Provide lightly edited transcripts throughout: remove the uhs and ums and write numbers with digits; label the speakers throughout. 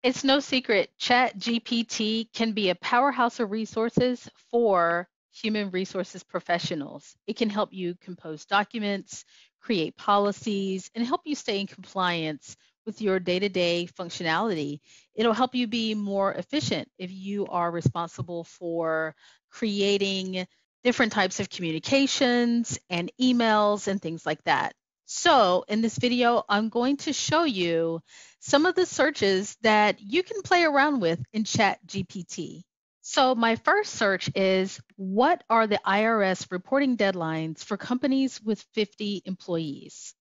Speaker 1: It's no secret, ChatGPT can be a powerhouse of resources for human resources professionals. It can help you compose documents, create policies, and help you stay in compliance with your day-to-day functionality. It'll help you be more efficient if you are responsible for creating different types of communications and emails and things like that. So in this video, I'm going to show you some of the searches that you can play around with in ChatGPT. So my first search is, what are the IRS reporting deadlines for companies with 50 employees?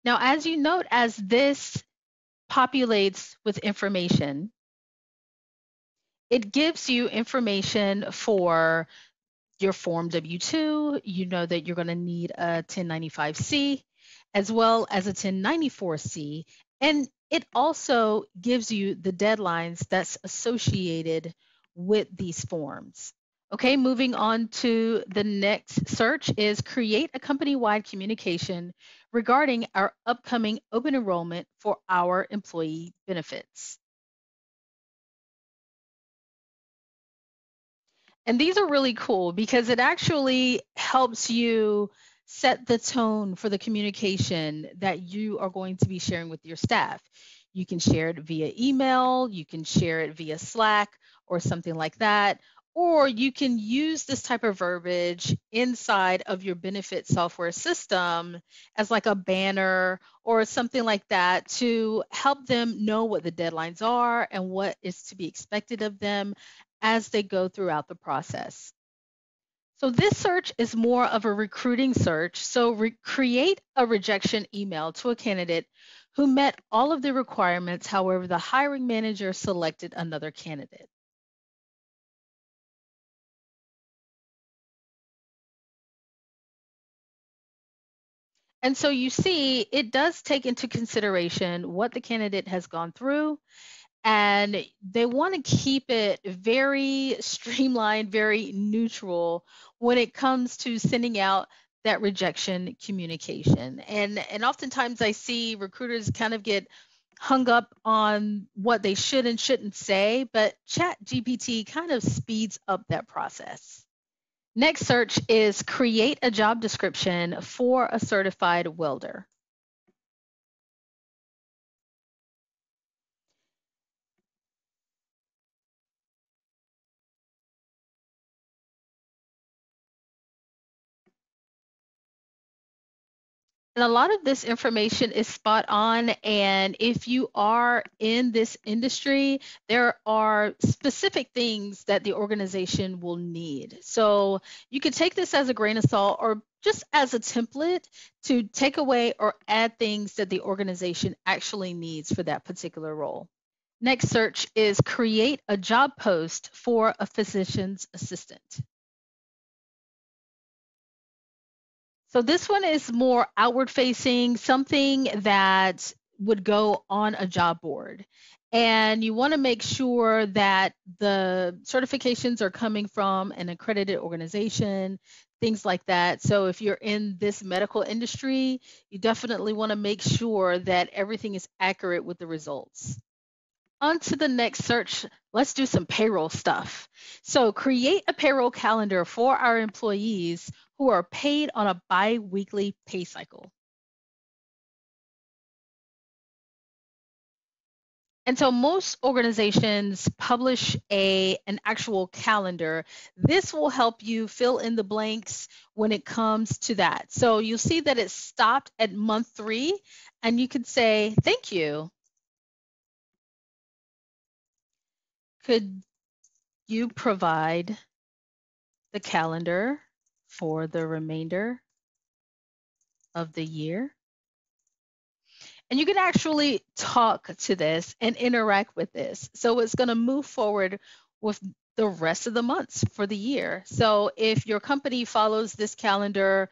Speaker 1: Now, as you note, as this populates with information, it gives you information for your Form W-2. You know that you're going to need a 1095-C as well as a 1094-C. And it also gives you the deadlines that's associated with these forms. Okay, moving on to the next search is, create a company-wide communication regarding our upcoming open enrollment for our employee benefits. And these are really cool because it actually helps you set the tone for the communication that you are going to be sharing with your staff. You can share it via email, you can share it via Slack or something like that, or you can use this type of verbiage inside of your benefit software system as like a banner or something like that to help them know what the deadlines are and what is to be expected of them as they go throughout the process. So this search is more of a recruiting search. So create a rejection email to a candidate who met all of the requirements. However, the hiring manager selected another candidate. And so you see, it does take into consideration what the candidate has gone through, and they want to keep it very streamlined, very neutral when it comes to sending out that rejection communication. And oftentimes I see recruiters kind of get hung up on what they should and shouldn't say, but ChatGPT kind of speeds up that process. Next search is, create a job description for a certified welder. And a lot of this information is spot on. And if you are in this industry, there are specific things that the organization will need. So you can take this as a grain of salt or just as a template to take away or add things that the organization actually needs for that particular role. Next search is, create a job post for a physician's assistant. So this one is more outward facing, something that would go on a job board. And you want to make sure that the certifications are coming from an accredited organization, things like that. So if you're in this medical industry, you definitely want to make sure that everything is accurate with the results. On to the next search. Let's do some payroll stuff. So create a payroll calendar for our employees who are paid on a bi-weekly pay cycle. And so most organizations publish an actual calendar. This will help you fill in the blanks when it comes to that. So you'll see that it stopped at month 3, and you could say, thank you. Could you provide the calendar for the remainder of the year? And you can actually talk to this and interact with this. So it's going to move forward with the rest of the months for the year. So if your company follows this calendar,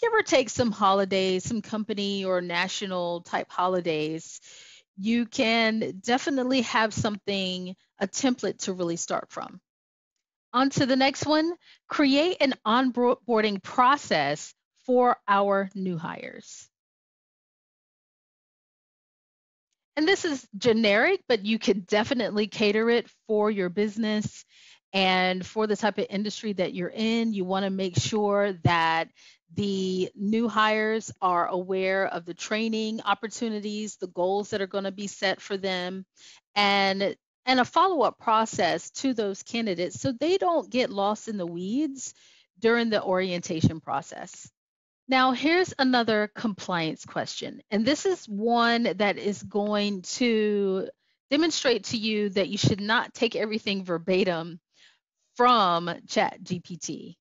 Speaker 1: give or take some holidays, some company or national type holidays, you can definitely have something, a template to really start from. On to the next one, create an onboarding process for our new hires. And this is generic, but you could definitely cater it for your business and for the type of industry that you're in. You want to make sure that the new hires are aware of the training opportunities, the goals that are going to be set for them, and a follow-up process to those candidates so they don't get lost in the weeds during the orientation process. Now, here's another compliance question, and this is one that is going to demonstrate to you that you should not take everything verbatim from ChatGPT.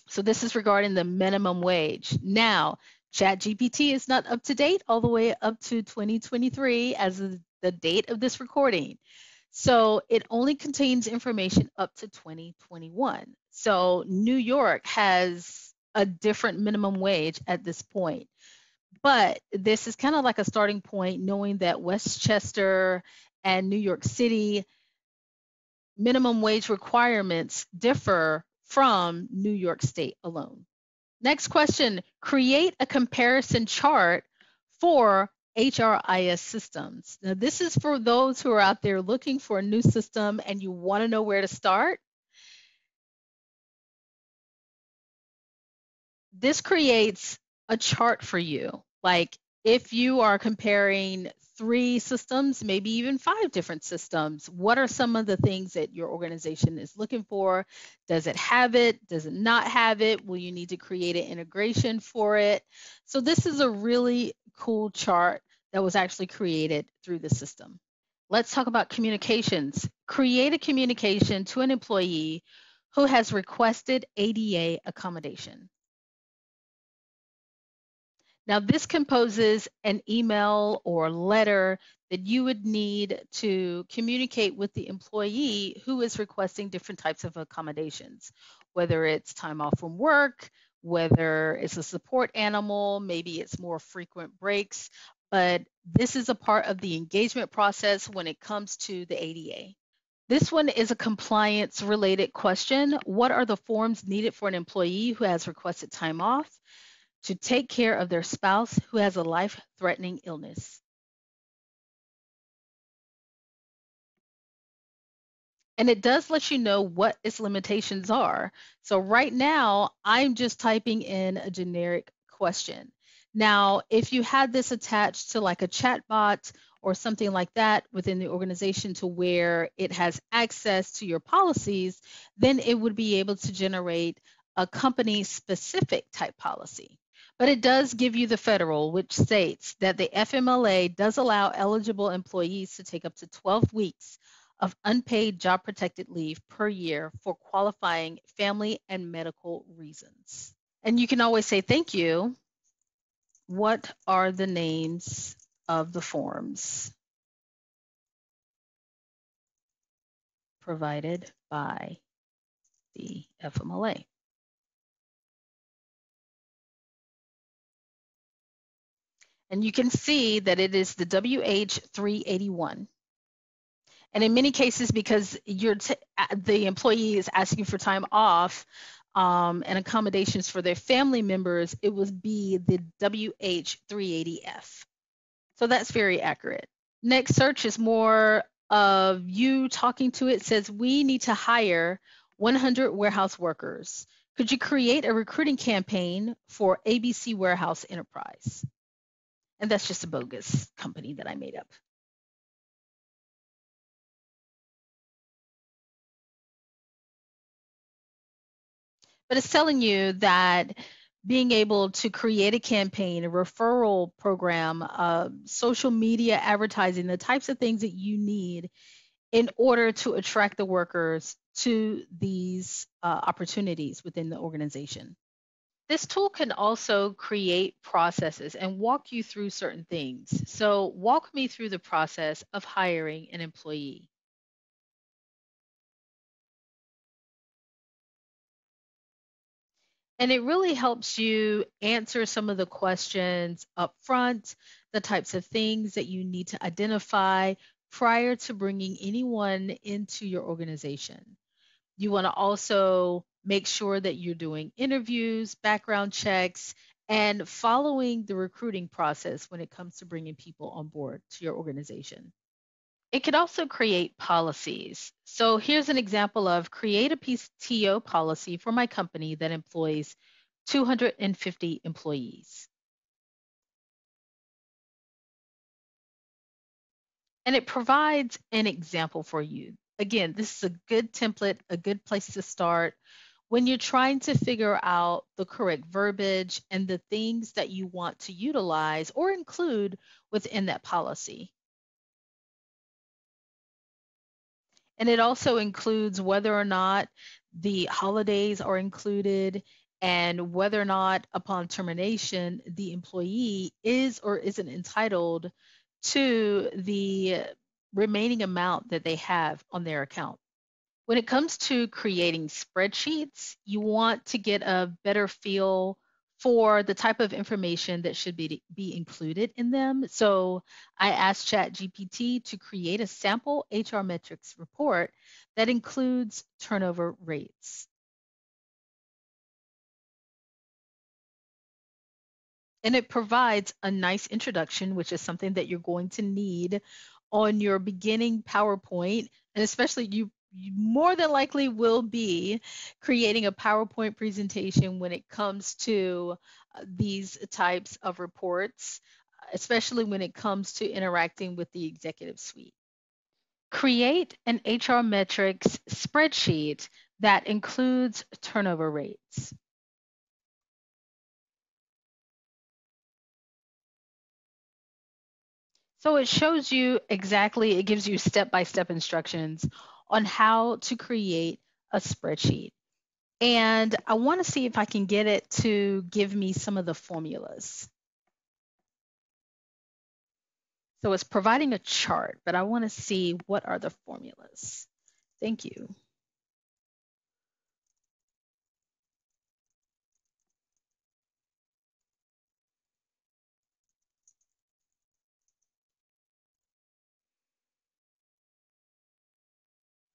Speaker 1: So this is regarding the minimum wage. Now, ChatGPT is not up to date all the way up to 2023 as of the date of this recording. So it only contains information up to 2021. So New York has a different minimum wage at this point. But this is kind of like a starting point, knowing that Westchester and New York City minimum wage requirements differ from New York State alone. Next question, create a comparison chart for HRIS systems. Now, this is for those who are out there looking for a new system and you want to know where to start. This creates a chart for you. Like if you are comparing 3 systems, maybe even 5 different systems, what are some of the things that your organization is looking for? Does it have it? Does it not have it? Will you need to create an integration for it? So this is a really cool chart that was actually created through the system. Let's talk about communications. Create a communication to an employee who has requested ADA accommodation. Now, this composes an email or letter that you would need to communicate with the employee who is requesting different types of accommodations, whether it's time off from work, whether it's a support animal, maybe it's more frequent breaks, but this is a part of the engagement process when it comes to the ADA. This one is a compliance related question. What are the forms needed for an employee who has requested time off to take care of their spouse who has a life-threatening illness? And it does let you know what its limitations are. So right now, I'm just typing in a generic question. Now, if you had this attached to like a chatbot or something like that within the organization to where it has access to your policies, then it would be able to generate a company-specific type policy. But it does give you the federal, which states that the FMLA does allow eligible employees to take up to 12 weeks of unpaid job protected leave per year for qualifying family and medical reasons. And you can always say, thank you. What are the names of the forms provided by the FMLA? And you can see that it is the WH 381. And in many cases, because the employee is asking for time off and accommodations for their family members, it would be the WH 380F. So that's very accurate. Next search is more of you talking to it. It says, we need to hire 100 warehouse workers. Could you create a recruiting campaign for ABC Warehouse Enterprise? And that's just a bogus company that I made up. But it's telling you that being able to create a campaign, a referral program, social media advertising, the types of things that you need in order to attract the workers to these opportunities within the organization. This tool can also create processes and walk you through certain things. So walk me through the process of hiring an employee. And it really helps you answer some of the questions up front, the types of things that you need to identify prior to bringing anyone into your organization. You want to also Make sure that you're doing interviews, background checks, and following the recruiting process when it comes to bringing people on board to your organization. It could also create policies. So here's an example of create a PTO policy for my company that employs 250 employees. And it provides an example for you. Again, this is a good template, a good place to start when you're trying to figure out the correct verbiage and the things that you want to utilize or include within that policy. And it also includes whether or not the holidays are included and whether or not upon termination the employee is or isn't entitled to the remaining amount that they have on their account. When it comes to creating spreadsheets, you want to get a better feel for the type of information that should be included in them. So I asked ChatGPT to create a sample HR metrics report that includes turnover rates. And it provides a nice introduction, which is something that you're going to need on your beginning PowerPoint, and especially you more than likely will be creating a PowerPoint presentation when it comes to these types of reports, especially when it comes to interacting with the executive suite. Create an HR metrics spreadsheet that includes turnover rates. So it shows you exactly, it gives you step-by-step instructions on how to create a spreadsheet. And I want to see if I can get it to give me some of the formulas. So it's providing a chart, but I want to see what are the formulas. Thank you.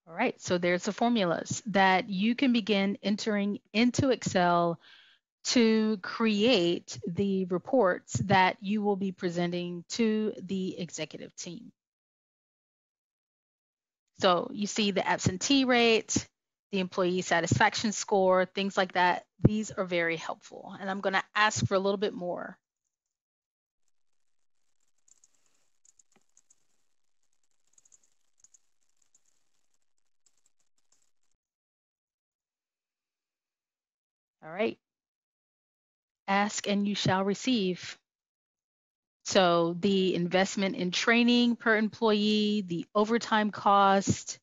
Speaker 1: All right, so there's the formulas that you can begin entering into Excel to create the reports that you will be presenting to the executive team. So you see the absentee rate, the employee satisfaction score, things like that. These are very helpful. And I'm going to ask for a little bit more. All right. Ask and you shall receive. So the investment in training per employee, the overtime cost,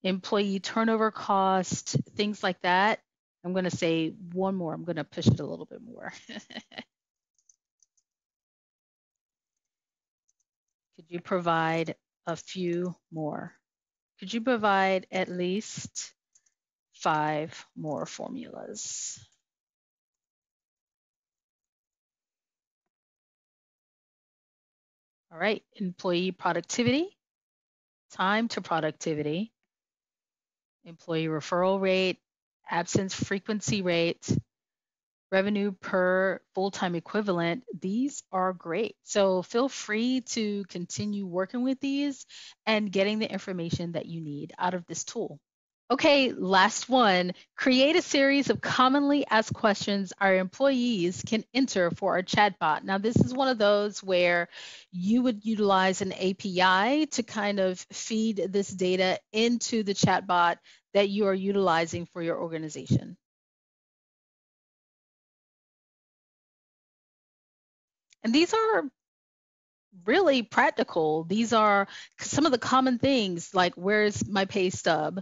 Speaker 1: employee turnover cost, things like that. I'm going to say one more. I'm going to push it a little bit more. Could you provide a few more? Could you provide at least 5 more formulas? All right, employee productivity, time to productivity, employee referral rate, absence frequency rate, revenue per full-time equivalent. These are great. So feel free to continue working with these and getting the information that you need out of this tool. Okay, last one. Create a series of commonly asked questions our employees can enter for our chatbot. Now, this is one of those where you would utilize an API to kind of feed this data into the chatbot that you are utilizing for your organization. And these are really practical. These are some of the common things like where's my pay stub?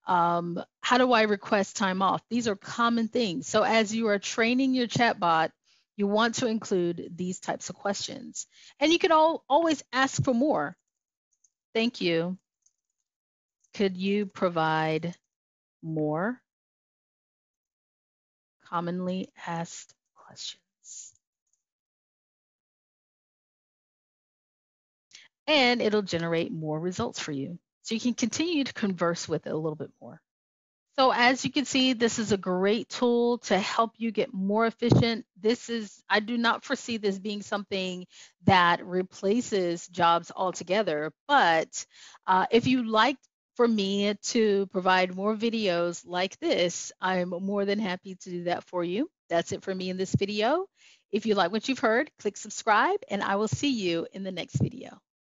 Speaker 1: How do I request time off? These are common things. So as you are training your chatbot, you want to include these types of questions. And you can always ask for more. Thank you. Could you provide more commonly asked questions? And it'll generate more results for you. So you can continue to converse with it a little bit more. So as you can see, this is a great tool to help you get more efficient. I do not foresee this being something that replaces jobs altogether, but if you like for me to provide more videos like this, I'm more than happy to do that for you. That's it for me in this video. If you like what you've heard, click subscribe, and I will see you in the next video.